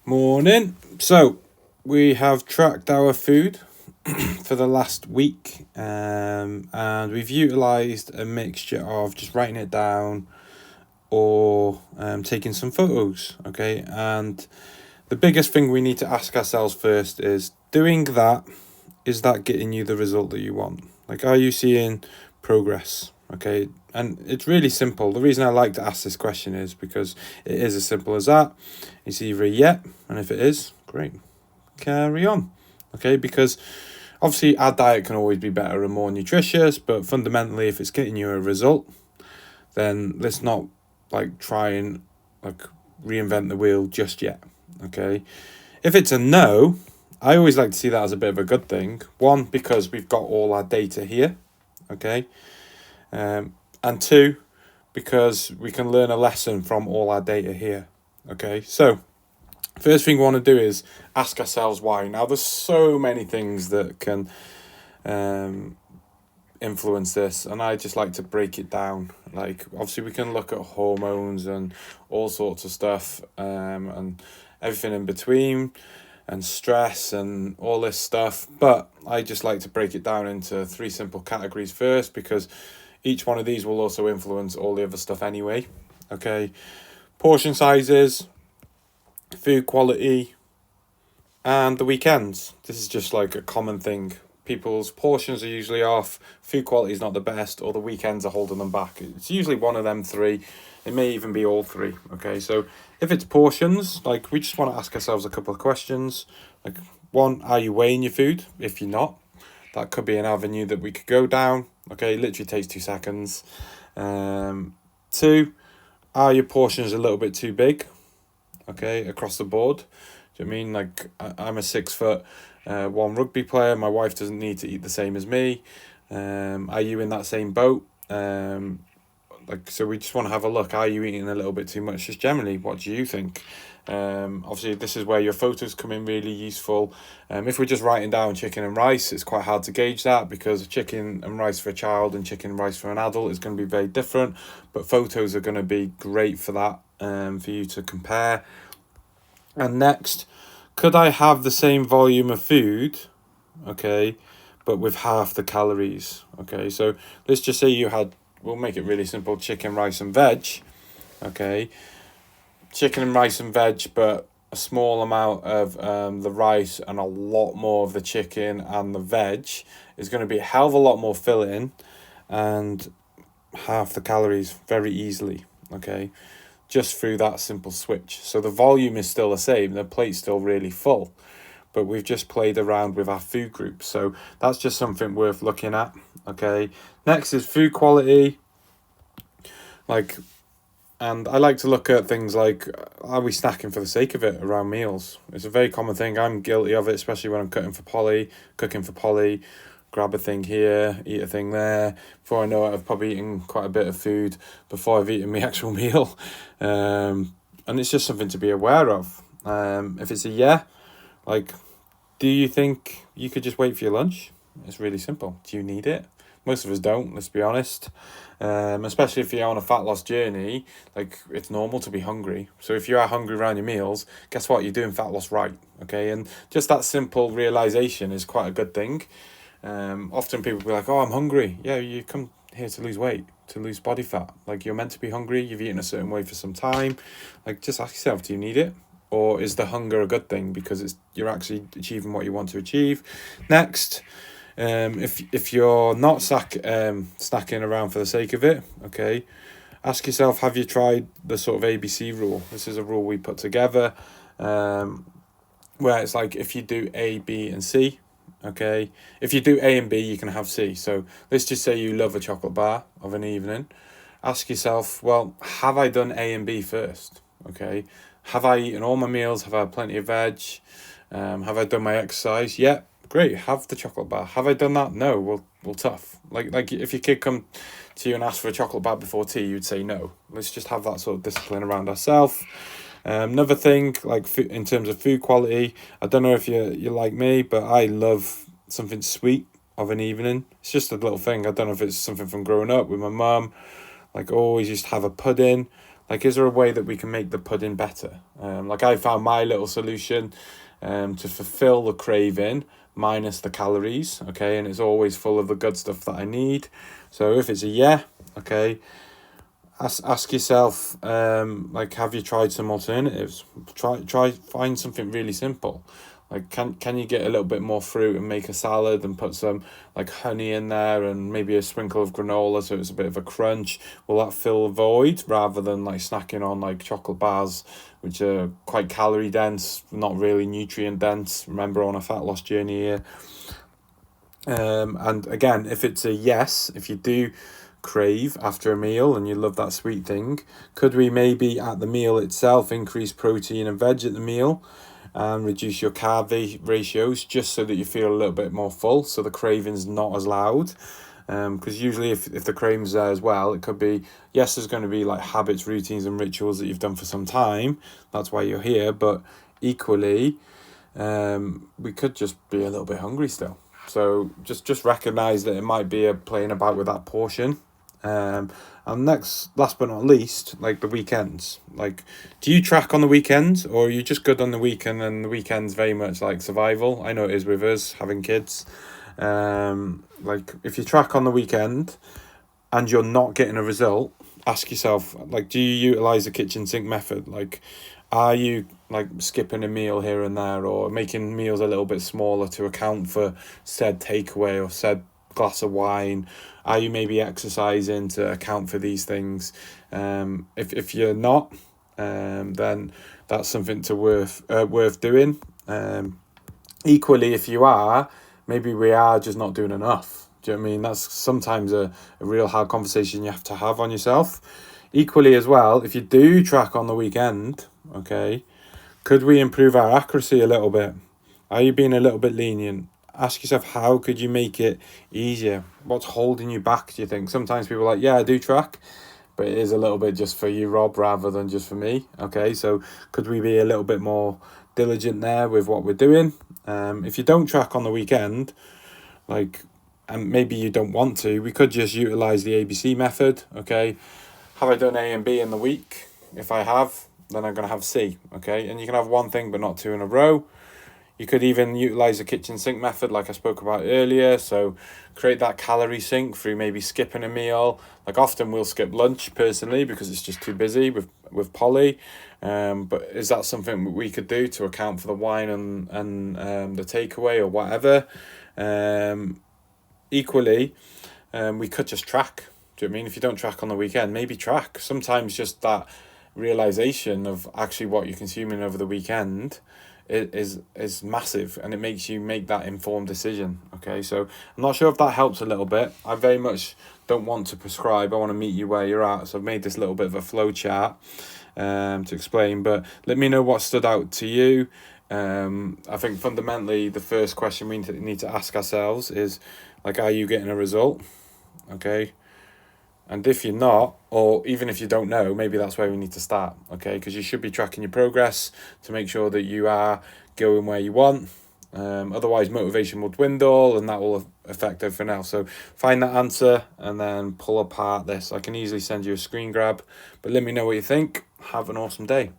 Morning. So we have tracked our food for the last week, and we've utilised a mixture of just writing it down or taking some photos. Okay, and the biggest thing we need to ask ourselves first is doing that. Is that getting you the result that you want? Like, are you seeing progress? Okay, and it's really simple. The reason I like to ask this question is because it is as simple as that. It's either a yeah, and if it is, great, carry on. Okay, because obviously our diet can always be better and more nutritious, but fundamentally, if it's getting you a result, then let's not try and reinvent the wheel just yet. Okay, if it's a no, I always like to see that as a bit of a good thing. One, because we've got all our data here, okay? And two, because we can learn a lesson from all our data here, okay? So, first thing we want to do is ask ourselves why. Now, there's so many things that can influence this, and I just like to break it down. Like, obviously, we can look at hormones and all sorts of stuff, and everything in between, and stress and all this stuff, but I just like to break it down into three simple categories first, because each one of these will also influence all the other stuff anyway. Okay, portion sizes, food quality, and the weekends. This is just like a common thing. People's portions are usually off, food quality is not the best, or the weekends are holding them back. It's usually one of them three. It may even be all three. Okay, so if it's portions, we just want to ask ourselves a couple of questions. Like, one, are you weighing your food? If you're not, that could be an avenue that we could go down. Okay, it literally takes 2 seconds. Two, are your portions a little bit too big? Okay, across the board. Do you know what I mean? I'm a 6'1" rugby player. My wife doesn't need to eat the same as me. Are you in that same boat? So we just want to have a look. Are you eating a little bit too much? Just generally, what do you think? Obviously, this is where your photos come in really useful. If we're just writing down chicken and rice, it's quite hard to gauge that, because chicken and rice for a child and chicken and rice for an adult is going to be very different. But photos are going to be great for that, for you to compare. And next, could I have the same volume of food, okay, but with half the calories? Okay, so let's just say you had, we'll make it really simple, chicken, rice and veg, okay? Chicken and rice and veg, but a small amount of the rice and a lot more of the chicken and the veg is going to be a hell of a lot more filling and half the calories very easily, okay? Just through that simple switch. So the volume is still the same, the plate's still really full, but we've just played around with our food groups. So that's just something worth looking at, okay? Next is food quality. And I like to look at things like, are we snacking for the sake of it around meals? It's a very common thing. I'm guilty of it, especially when I'm cooking for Polly. Grab a thing here, eat a thing there. Before I know it, I've probably eaten quite a bit of food before I've eaten my actual meal. And it's just something to be aware of. If it's a yeah, do you think you could just wait for your lunch? It's really simple. Do you need it? Most of us don't, let's be honest. Especially if you're on a fat loss journey, it's normal to be hungry. So if you are hungry around your meals, guess what? You're doing fat loss right, okay? And just that simple realization is quite a good thing. Often people be like, oh, I'm hungry. Yeah, you come here to lose weight, to lose body fat. You're meant to be hungry. You've eaten a certain way for some time. Just ask yourself, do you need it? Or is the hunger a good thing because you're actually achieving what you want to achieve? Next, if you're not snacking around for the sake of it, okay, ask yourself, have you tried the sort of ABC rule? This is a rule we put together, where it's if you do A, B, and C, okay, if you do A and B, you can have C. So let's just say you love a chocolate bar of an evening. Ask yourself, well, have I done A and B first? Okay, have I eaten all my meals? Have I had plenty of veg? Have I done my exercise? Yeah, great, have the chocolate bar. Have I done that? No, well, tough. Like if your kid come to you and ask for a chocolate bar before tea, you'd say no. Let's just have that sort of discipline around ourselves. Another thing, in terms of food quality, I don't know if you're like me, but I love something sweet of an evening. It's just a little thing. I don't know if it's something from growing up with my mum. Always used to have a pudding. Like, is there a way that we can make the pudding better? Like, I found my little solution to fulfill the craving minus the calories, okay, and it's always full of the good stuff that I need. So if it's a yeah, okay, ask yourself, like, have you tried some alternatives? Try find something really simple. Like, can you get a little bit more fruit and make a salad and put some like honey in there and maybe a sprinkle of granola so it's a bit of a crunch? Will that fill a void rather than like snacking on like chocolate bars, which are quite calorie dense, not really nutrient dense? Remember, on a fat loss journey here. And again, if it's a yes, if you do crave after a meal and you love that sweet thing, could we maybe at the meal itself increase protein and veg at the meal and reduce your carb ratios just so that you feel a little bit more full, so the craving's not as loud? Because usually if the craving's there as well, it could be, yes, there's going to be like habits, routines and rituals that you've done for some time, that's why you're here, but equally we could just be a little bit hungry still. So just recognize that it might be a playing about with that portion. And last but not least, like the weekends. Like, do you track on the weekends, or are you just good on the weekend and the weekend's very much like survival? I know it is with us having kids. Like, if you track on the weekend and you're not getting a result, ask yourself, like, do you utilize the kitchen sink method? Like, are you like skipping a meal here and there, or making meals a little bit smaller to account for said takeaway or said glass of wine? Are you maybe exercising to account for these things? If you're not, then that's something to worth doing. Equally, if you are, maybe we are just not doing enough. Do you know what I mean? That's sometimes a real hard conversation you have to have on yourself. Equally as well, if you do track on the weekend, okay, could we improve our accuracy a little bit? Are you being a little bit lenient? Ask yourself, how could you make it easier? What's holding you back, do you think? Sometimes people are like, yeah, I do track, but it is a little bit just for you, Rob, rather than just for me. Okay, so could we be a little bit more diligent there with what we're doing? If you don't track on the weekend, like, and maybe you don't want to, we could just utilize the ABC method. Okay, have I done A and B in the week? If I have, then I'm going to have C. Okay, and you can have one thing but not two in a row. You could even utilize the kitchen sink method like I spoke about earlier. So create that calorie sink through maybe skipping a meal. Like, often we'll skip lunch personally because it's just too busy with Polly. But is that something we could do to account for the wine and the takeaway or whatever? Equally, we could just track. Do you know what I mean? If you don't track on the weekend, maybe track. Sometimes just that realization of actually what you're consuming over the weekend is massive, and it makes you make that informed decision. Okay, so I'm not sure if that helps a little bit. I very much don't want to prescribe. I want to meet you where you're at. So I've made this little bit of a flow chart to explain, but let me know what stood out to you. I think fundamentally the first question we need to ask ourselves is, like, are you getting a result? Okay, and if you're not, or even if you don't know, maybe that's where we need to start, okay? Because you should be tracking your progress to make sure that you are going where you want. Otherwise, motivation will dwindle and that will affect everything else. So find that answer and then pull apart this. I can easily send you a screen grab, but let me know what you think. Have an awesome day.